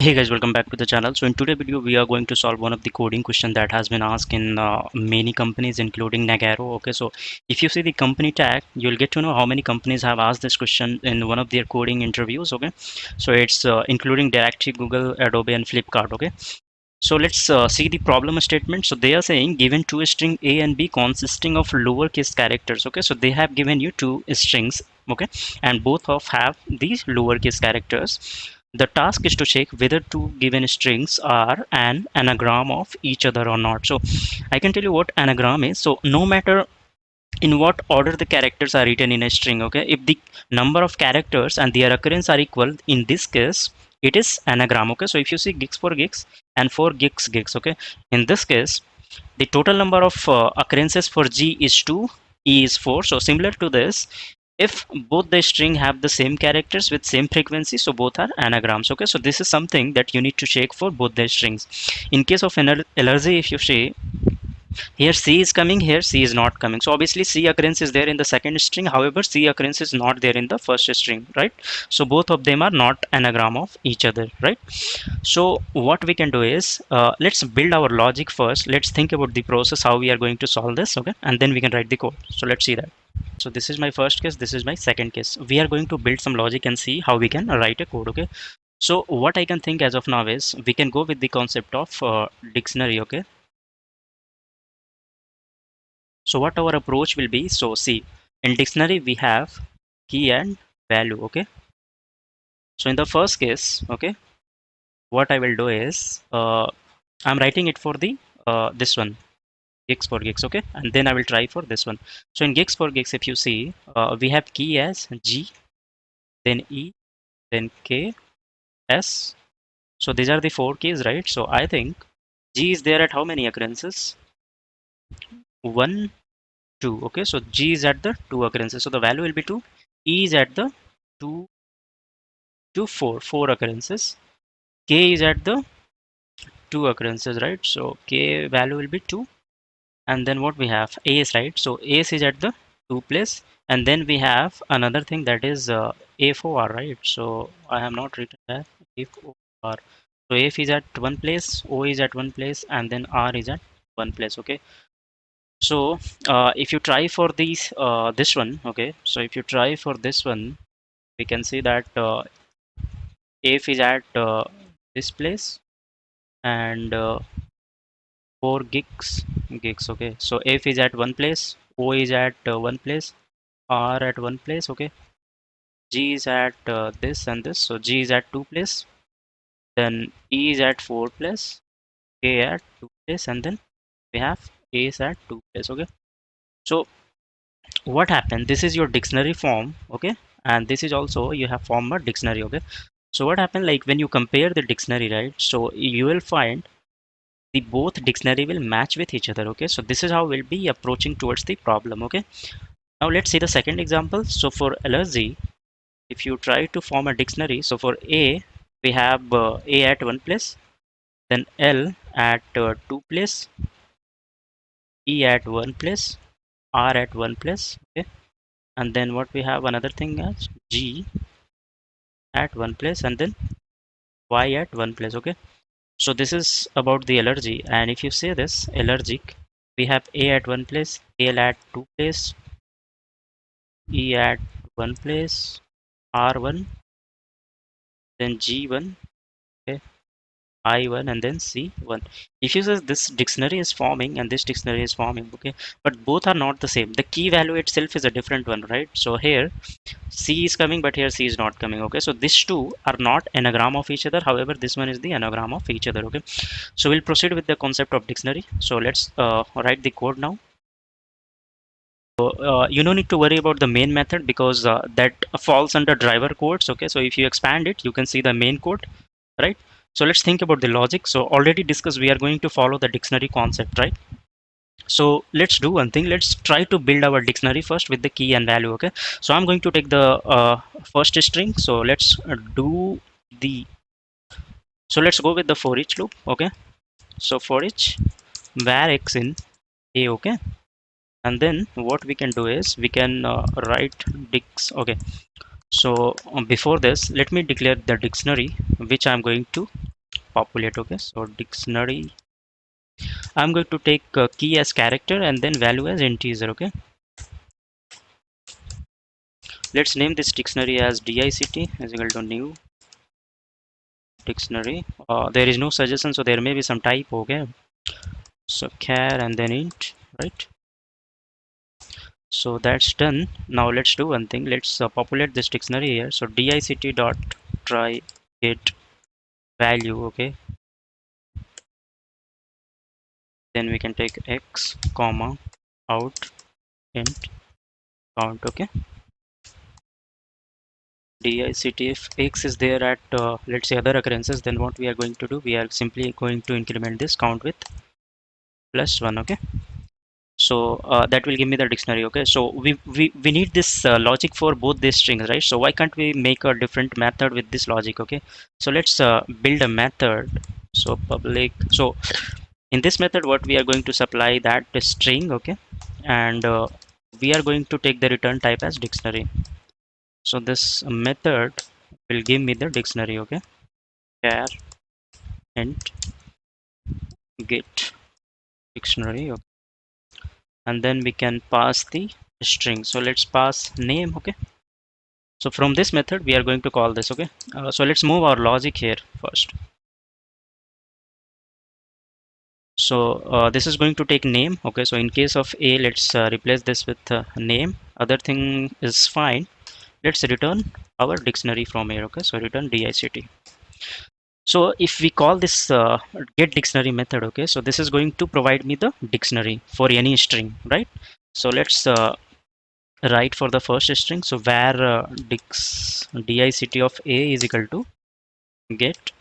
Hey guys, welcome back to the channel. So in today's video, we are going to solve one of the coding question that has been asked in many companies, including Nagarro. Okay, so if you see the company tag, you'll get to know how many companies have asked this question in one of their coding interviews. Okay, so it's including directly Google, Adobe, and Flipkart. Okay, so let's see the problem statement. So they are saying given two string A and B consisting of lowercase characters. Okay, so they have given you two strings. Okay, and both of have these lowercase characters. The task is to check whether two given strings are an anagram of each other or not. So I can tell you what anagram is. So no matter in what order the characters are written in a string, okay, if the number of characters and their occurrence are equal, in this case it is anagram. Okay, so if you see gigs for gigs and for gigs, okay, in this case the total number of occurrences for G is 2, E is 4. So similar to this, if both the string have the same characters with same frequency, so both are anagrams. Okay, so this is something that you need to check for both the strings. In case of LRZ, if you say here C is coming, here C is not coming. So obviously C occurrence is there in the second string. However, C occurrence is not there in the first string, right? So both of them are not anagram of each other, right? So what we can do is, let's build our logic first. Let's think about the process, how we are going to solve this, okay? And then we can write the code. So let's see that. So this is my first case, this is my second case. We are going to build some logic and see how we can write a code, okay? So what I can think as of now is, we can go with the concept of dictionary, okay? So what our approach will be, so see, in dictionary we have key and value, okay? So in the first case, okay, what I will do is, I'm writing it for the this one, gigs for gigs, okay, and then I will try for this one. So in gigs for gigs, if you see, we have key as G, then E, then K, S. So these are the four keys, right? So I think G is there at how many occurrences? 1, 2. Okay, so G is at the 2 occurrences, so the value will be 2. E is at the 2 to 4 occurrences. K is at the 2 occurrences, right? So K value will be 2. And then what we have, AS, right? So AS is at the 2 place, and then we have another thing that is AFOR, right? So I have not written that. AFOR. So AF is at one place, O is at one place, and then R is at one place. Okay. So if you try for these this one, okay. So if you try for this one, we can see that AF is at this place, and 4 gigs. Okay, so F is at one place, O is at one place, R at one place. Okay, G is at this and this, so G is at two place, then E is at 4 place, K at 2 place, and then we have A is at 2 place. Okay, so what happened, this is your dictionary form, okay, and this is also you have formed a dictionary. Okay, so what happened, like when you compare the dictionary, right, so you will find the both dictionary will match with each other. Okay, so this is how we'll be approaching towards the problem. Okay, now let's see the second example. So for LRZ, if you try to form a dictionary, so for A we have A at one place, then L at two place, E at one place, R at one place. Okay, and then what we have, another thing as G at one place, and then Y at one place. Okay, so this is about the LRG, and if you say this allergic, we have A at one place, L at two place, E at one place, R1, then G1, okay, I1, and then C1. If you say this dictionary is forming and this dictionary is forming, okay, but both are not the same. The key value itself is a different one, right? So here C is coming, but here C is not coming. Okay, so these two are not anagram of each other. However, this one is the anagram of each other. Okay, so we'll proceed with the concept of dictionary. So let's write the code now. So you don't need to worry about the main method because that falls under driver codes. Okay, so if you expand it, you can see the main code, right? So let's think about the logic. So already discussed, we are going to follow the dictionary concept, right? So let's do one thing. Let's try to build our dictionary first with the key and value. Okay, so I'm going to take the first string. So let's do the, so let's go with the for each loop. Okay, so for each var x in a. Okay, and then what we can do is we can write dicts. Okay, So before this, let me declare the dictionary which I'm going to populate. Okay, so dictionary, I'm going to take key as character and then value as integer. Okay, let's name this dictionary as dict is equal to new dictionary. There is no suggestion, so there may be some type. Okay, so char and then int, right? So that's done. Now let's do one thing. Let's populate this dictionary here. So dict dot try get value. Okay, then we can take x comma out int count. Okay, dict, if x is there at let's say other occurrences, then what we are going to do, we are simply going to increment this count with +1. Okay, so that will give me the dictionary. Okay, so we need this logic for both these strings, right? So why can't we make a different method with this logic? Okay, so let's build a method. So public, so in this method what we are going to supply that string. Okay, and we are going to take the return type as dictionary. So this method will give me the dictionary. Okay, char int get dictionary. Okay, and then we can pass the string. So let's pass name. Okay, so from this method we are going to call this. Okay, so let's move our logic here first. So this is going to take name. Okay, so in case of a, let's replace this with name. Other thing is fine. Let's return our dictionary from here. Okay, so return dict. So if we call this get dictionary method, okay, so this is going to provide me the dictionary for any string, right? So let's write for the first string. So where dict of a is equal to get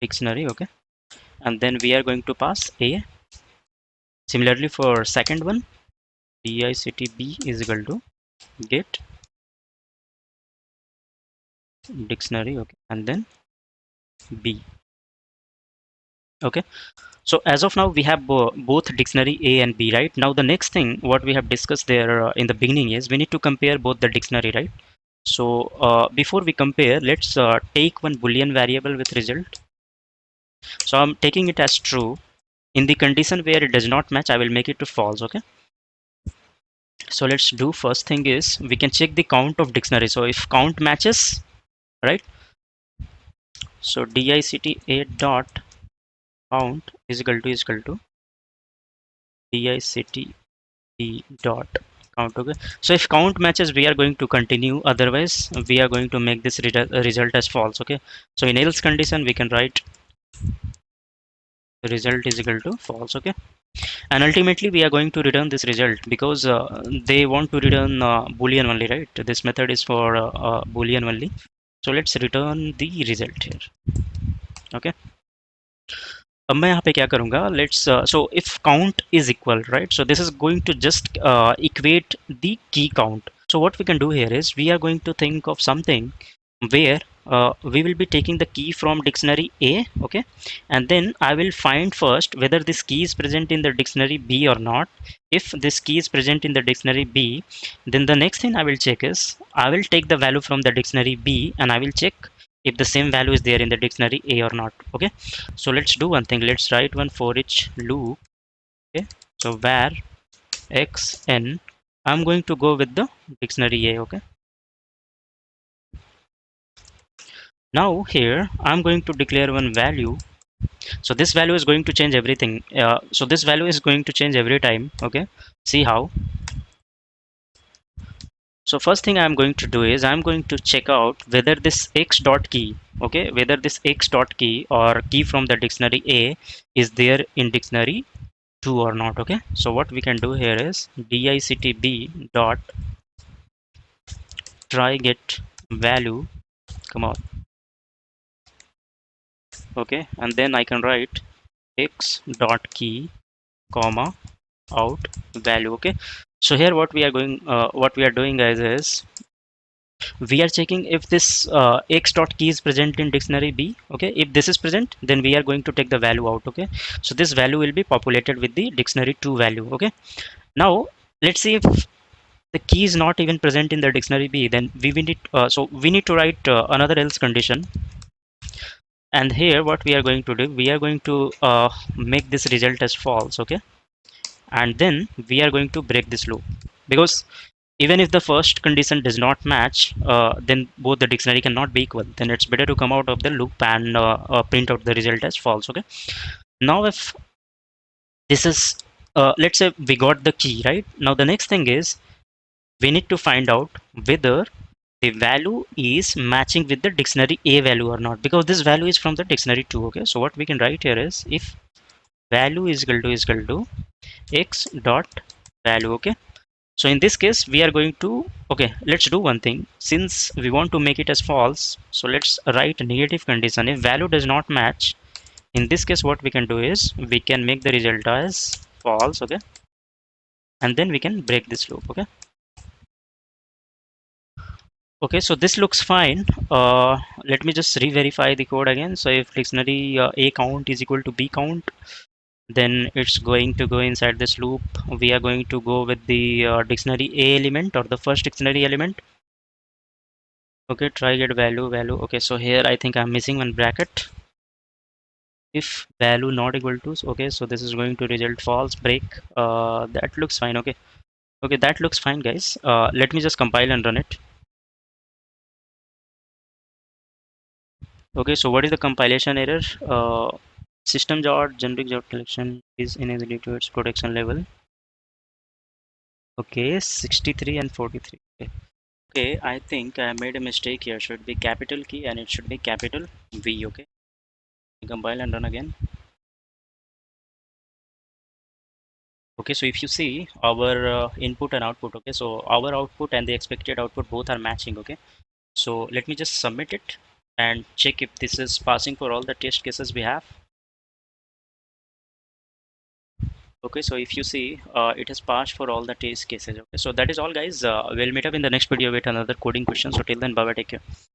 dictionary. Okay, and then we are going to pass a. Similarly for second one, dict b is equal to get dictionary. Okay, and then b. Okay, so as of now we have both dictionary a and b, right? Now the next thing what we have discussed there in the beginning is we need to compare both the dictionary, right? So before we compare, let's take one boolean variable with result. So I'm taking it as true. In the condition where it does not match, I will make it to false. Okay, so let's do first thing is we can check the count of dictionary. So if count matches, right? So dict a dot count is equal to dict b dot count. Okay, so if count matches we are going to continue, otherwise we are going to make this result as false. Okay, so in else condition we can write result is equal to false. Okay, and ultimately we are going to return this result because they want to return boolean only, right? This method is for boolean only. So let's return the result here. Okay, अब मैं यहाँ पे क्या करूँगा, let's so if count is equal, right? So this is going to just equate the key count. So what we can do here is we are going to think of something where we will be taking the key from dictionary A. Okay, and then I will find first whether this key is present in the dictionary B or not. If this key is present in the dictionary B, then the next thing I will check is I will take the value from the dictionary B and I will check if the same value is there in the dictionary A or not. Okay, so let's do one thing. Let's write one for each loop. Okay, so where x n, I'm going to go with the dictionary A. Okay, now here I'm going to declare one value. So this value is going to change everything. So this value is going to change every time. Okay, see how. So first thing I'm going to do is I'm going to check out whether this x dot key, okay, whether this x dot key or key from the dictionary A is there in dictionary 2 or not. Okay, so what we can do here is dict b dot try get value, come on. Okay, and then I can write x dot key comma out value. Okay, so here what we are doing guys is we are checking if this x dot key is present in dictionary B. Okay, if this is present, then we are going to take the value out. Okay, so this value will be populated with the dictionary 2 value. Okay, now let's see if the key is not even present in the dictionary B, then we need so we need to write another else condition. And here what we are going to do, we are going to make this result as false, okay, and then we are going to break this loop, because even if the first condition does not match, then both the dictionary cannot be equal, then it's better to come out of the loop and print out the result as false, okay. Now if this is let's say we got the key, right? Now the next thing is we need to find out whether the value is matching with the dictionary A value or not, because this value is from the dictionary 2, okay. So what we can write here is if value is equal to x dot value, okay. So in this case we are going to, okay, let's do one thing. Since we want to make it as false, so let's write a negative condition. If value does not match, in this case what we can do is we can make the result as false, okay, and then we can break this loop, okay. Okay, so this looks fine. Let me just re-verify the code again. So if dictionary A count is equal to B count, then it's going to go inside this loop. We are going to go with the dictionary A element or the first dictionary element. Okay, try get value. Okay, so here I think I'm missing one bracket. If value not equal to, okay, so this is going to result false, break. That looks fine. Okay, okay, that looks fine, guys. Let me just compile and run it. Okay, so what is the compilation error? System dot generic dot collection is inability to its protection level. Okay, 63 and 43. Okay. Okay, I think I made a mistake here. Should be capital key and it should be capital V. Okay, compile and run again. Okay, so if you see our input and output, okay, so our output and the expected output both are matching. Okay, so let me just submit it and check if this is passing for all the test cases we have. Okay, so if you see it has passed for all the test cases. Okay, so that is all, guys. We'll meet up in the next video with another coding question. So till then, bye bye, take care.